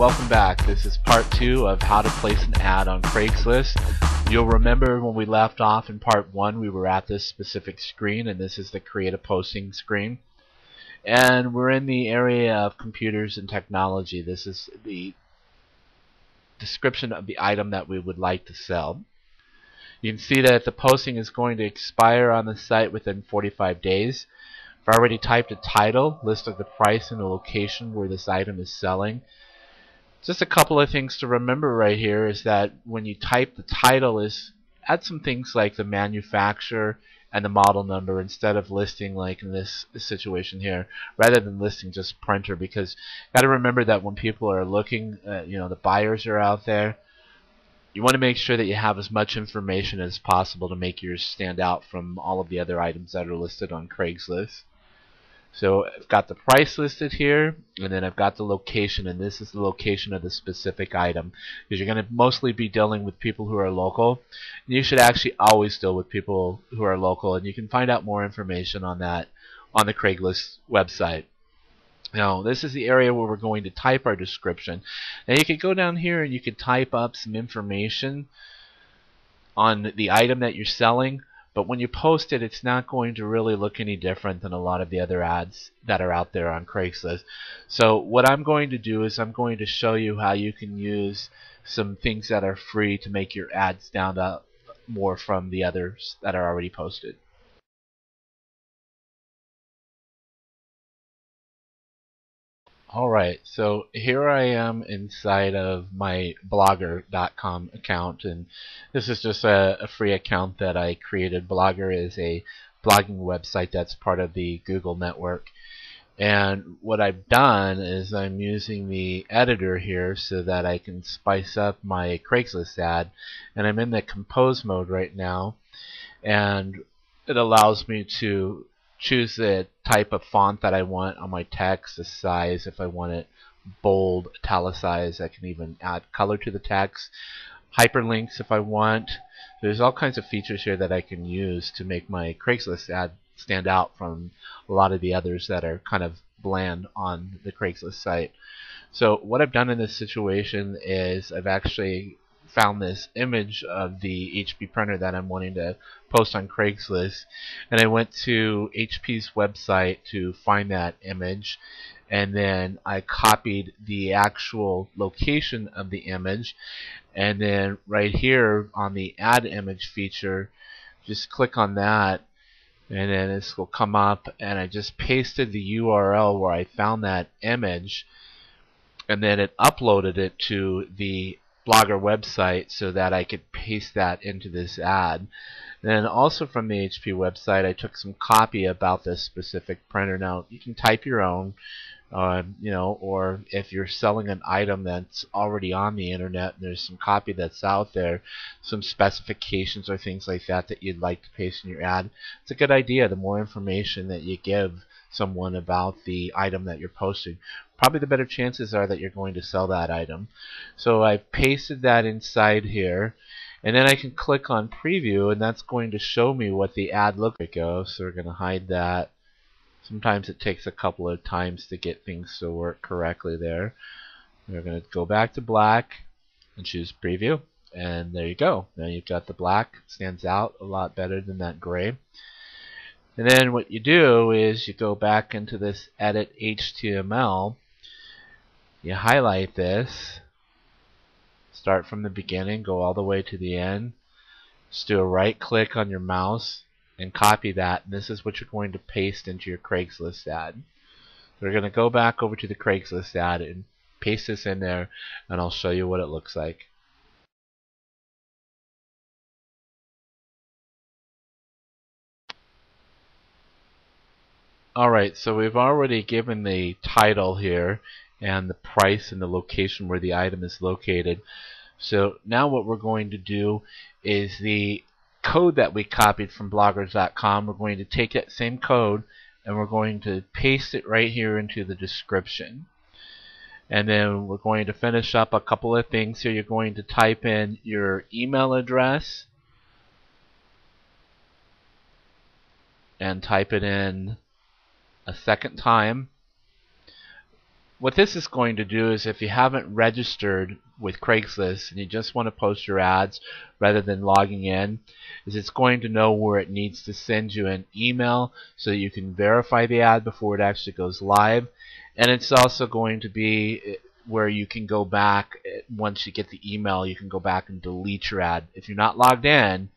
welcome back. This is part 2 of how to place an ad on Craigslist. You'll remember when we left off in part 1 we were at this specific screen, and this is the create a posting screen. And we're in the area of computers and technology. This is the description of the item that we would like to sell. You can see that the posting is going to expire on the site within 45 days. I've already typed a title, list of the price and the location where this item is selling. Just a couple of things to remember right here is that when you type the title, add some things like the manufacturer and the model number instead of listing like in this situation here, rather than listing just printer, because you got to remember that when people are looking, the buyers are out there. You want to make sure that you have as much information as possible to make yours stand out from all of the other items that are listed on Craigslist. So I've got the price listed here, and then I've got the location, and this is the location of the specific item, because you're going to mostly be dealing with people who are local. You should actually always deal with people who are local, and you can find out more information on that on the Craigslist website. Now, this is the area where we're going to type our description. Now, you could go down here and you could type up some information on the item that you're selling, but when you post it, it's not going to really look any different than a lot of the other ads that are out there on Craigslist. So what I'm going to do is I'm going to show you how you can use some things that are free to make your ads stand out more from the others that are already posted. Alright, so here I am inside of my blogger.com account, and this is just a free account that I created. Blogger is a blogging website that's part of the Google network. And what I've done is I'm using the editor here so that I can spice up my Craigslist ad, and I'm in the compose mode right now, and it allows me to choose the type of font that I want on my text, the size, if I want it bold, italicized. I can even add color to the text, hyperlinks if I want. There's all kinds of features here that I can use to make my Craigslist ad stand out from a lot of the others that are kind of bland on the Craigslist site. So what I've done in this situation is I've actually found this image of the HP printer that I'm wanting to post on Craigslist, and I went to HP's website to find that image, and then I copied the actual location of the image, and then right here on the add image feature, just click on that, and then this will come up, and I just pasted the URL where I found that image, and then it uploaded it to the Blogger website so that I could paste that into this ad. And then also from the HP website, I took some copy about this specific printer. Now you can type your own, or if you're selling an item that's already on the internet and there's some copy that's out there, some specifications or things like that that you'd like to paste in your ad, it's a good idea. The more information that you give someone about the item that you're posting, probably the better chances are that you're going to sell that item. So I've pasted that inside here, and then I can click on preview, and that's going to show me what the ad looks like. So we're going to hide that. Sometimes it takes a couple of times to get things to work correctly there. We're going to go back to black and choose preview, and there you go. Now you've got the black. It stands out a lot better than that gray. And then what you do is you go back into this edit HTML, you highlight this, start from the beginning, go all the way to the end, just do a right click on your mouse and copy that, and this is what you're going to paste into your Craigslist ad. So we're going to go back over to the Craigslist ad and paste this in there, and I'll show you what it looks like. Alright, so we've already given the title here and the price and the location where the item is located. So now what we're going to do is the code that we copied from bloggers.com, we're going to take that same code and we're going to paste it right here into the description. And then we're going to finish up a couple of things here. You're going to type in your email address and type it in a second time. what this is going to do is, if you haven't registered with Craigslist and you just want to post your ads rather than logging in, is it's going to know where it needs to send you an email so that you can verify the ad before it actually goes live. And it's also going to be where you can go back, once you get the email, you can go back and delete your ad. If you're not logged in,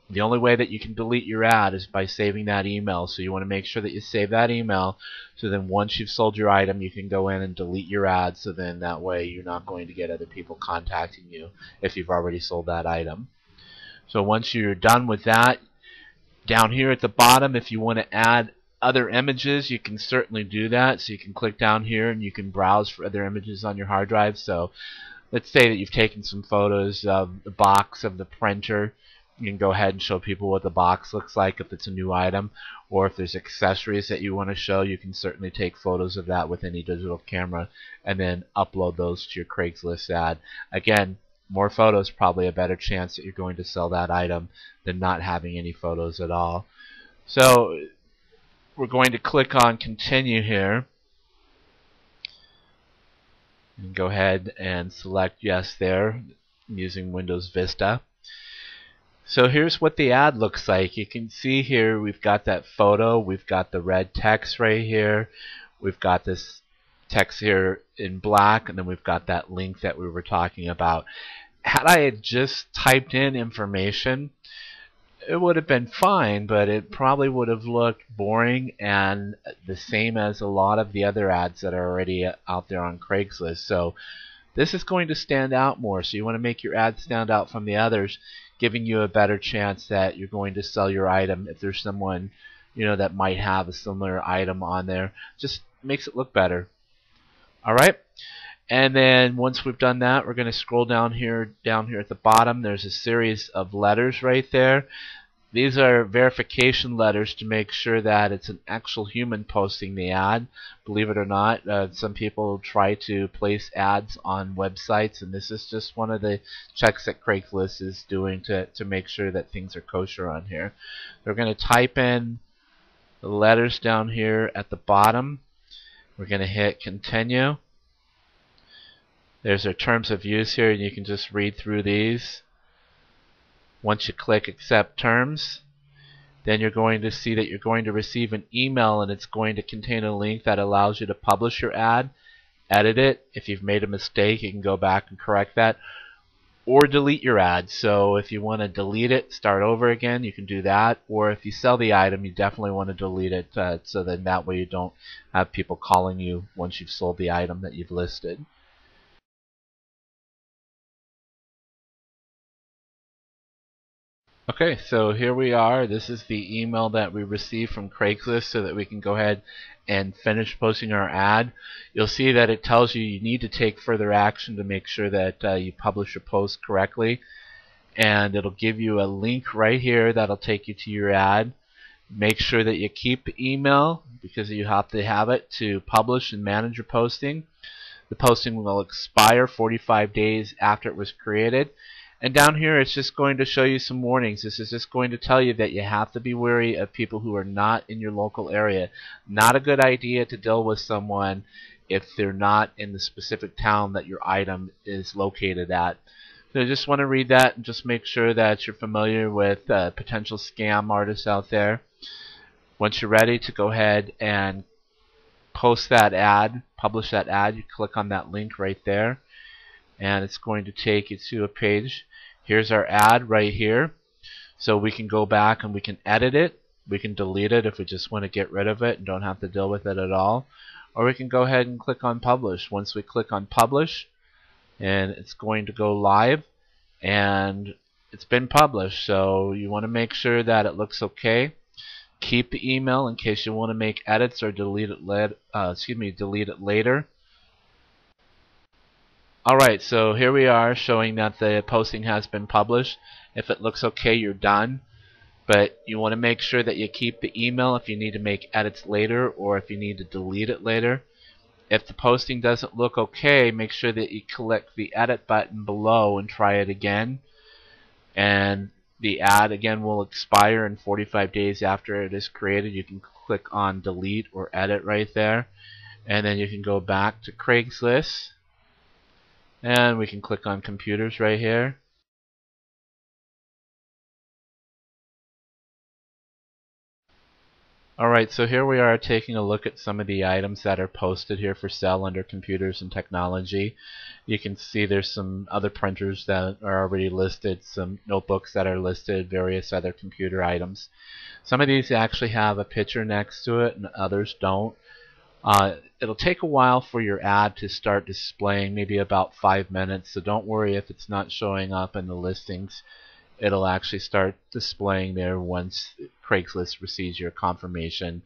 the only way that you can delete your ad is by saving that email. So you want to make sure that you save that email, so then once you've sold your item, you can go in and delete your ad, so then that way you're not going to get other people contacting you if you've already sold that item. So once you're done with that, down here at the bottom, if you want to add other images, you can certainly do that. So you can click down here and you can browse for other images on your hard drive. So let's say that you've taken some photos of the box of the printer. You can go ahead and show people what the box looks like if it's a new item, or if there's accessories that you want to show, you can certainly take photos of that with any digital camera and then upload those to your Craigslist ad. Again, more photos, probably a better chance that you're going to sell that item than not having any photos at all. So we're going to click on continue here and go ahead and select yes there. I'm using Windows Vista. So here's what the ad looks like. You can see here we've got that photo, we've got the red text right here, we've got this text here in black, and then we've got that link that we were talking about. Had I had just typed in information, it would have been fine, but it probably would have looked boring and the same as a lot of the other ads that are already out there on Craigslist. So this is going to stand out more, so you want to make your ad stand out from the others, giving you a better chance that you're going to sell your item. If there's someone that might have a similar item on there, just makes it look better. Alright, and then once we've done that, we're going to scroll down here at the bottom. There's a series of letters right there. These are verification letters to make sure that it's an actual human posting the ad. Believe it or not, some people try to place ads on websites, and this is just one of the checks that Craigslist is doing to make sure that things are kosher on here. We're going to type in the letters down here at the bottom. We're going to hit continue. There's our terms of use here, and you can just read through these. Once you click accept terms, then you're going to see that you're going to receive an email, and it's going to contain a link that allows you to publish your ad, edit it. If you've made a mistake, you can go back and correct that, or delete your ad. So if you want to delete it, start over again, you can do that. Or if you sell the item, you definitely want to delete it, so then that way you don't have people calling you once you've sold the item that you've listed. Okay, so here we are. This is the email that we received from Craigslist so that we can go ahead and finish posting our ad. You'll see that it tells you need to take further action to make sure that you publish your post correctly. And it'll give you a link right here that'll take you to your ad. Make sure that you keep the email, because you have to have it to publish and manage your posting. The posting will expire 45 days after it was created. And down here it's just going to show you some warnings. This is just going to tell you that you have to be wary of people who are not in your local area. Not a good idea to deal with someone if they're not in the specific town that your item is located at. So I just want to read that and just make sure that you're familiar with potential scam artists out there. Once you're ready to go ahead and post that ad, publish that ad, you click on that link right there, and it's going to take you to a page. Here's our ad right here. So we can go back and we can edit it. We can delete it if we just want to get rid of it and don't have to deal with it at all. Or we can go ahead and click on publish. Once we click on publish, and it's going to go live, and it's been published. So you want to make sure that it looks okay. Keep the email in case you want to make edits or delete it later. Alright, so here we are showing that the posting has been published. If it looks okay, you're done. But you want to make sure that you keep the email if you need to make edits later or if you need to delete it later. If the posting doesn't look okay, make sure that you click the edit button below and try it again. And the ad again will expire in 45 days after it is created. You can click on delete or edit right there. And then you can go back to Craigslist, and we can click on computers right here. Alright, so here we are taking a look at some of the items that are posted here for sale under computers and technology. You can see there's some other printers that are already listed, some notebooks that are listed, various other computer items. Some of these actually have a picture next to it and others don't. It'll take a while for your ad to start displaying, maybe about 5 minutes, so don't worry if it's not showing up in the listings. It'll actually start displaying there once Craigslist receives your confirmation.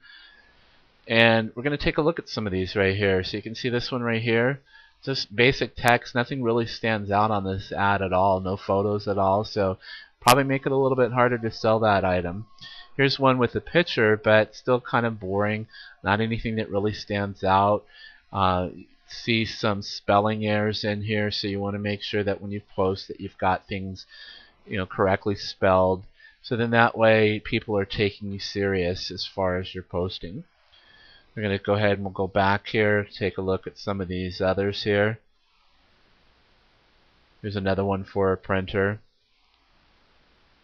And we're going to take a look at some of these right here. So you can see this one right here. Just basic text. Nothing really stands out on this ad at all. No photos at all. So probably make it a little bit harder to sell that item. Here's one with a picture, but still kind of boring. Not anything that really stands out. See some spelling errors in here, so you want to make sure that when you post that you've got things correctly spelled, so then that way people are taking you serious as far as your posting. We're going to go ahead and we'll go back here, take a look at some of these others here. Here's another one for a printer.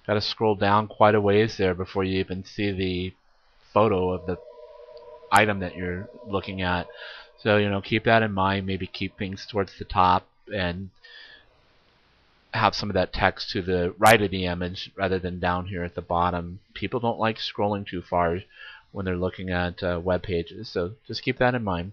Got to scroll down quite a ways there before you even see the photo of the item that you're looking at. So keep that in mind. Maybe keep things towards the top and have some of that text to the right of the image rather than down here at the bottom. People don't like scrolling too far when they're looking at web pages, so just keep that in mind.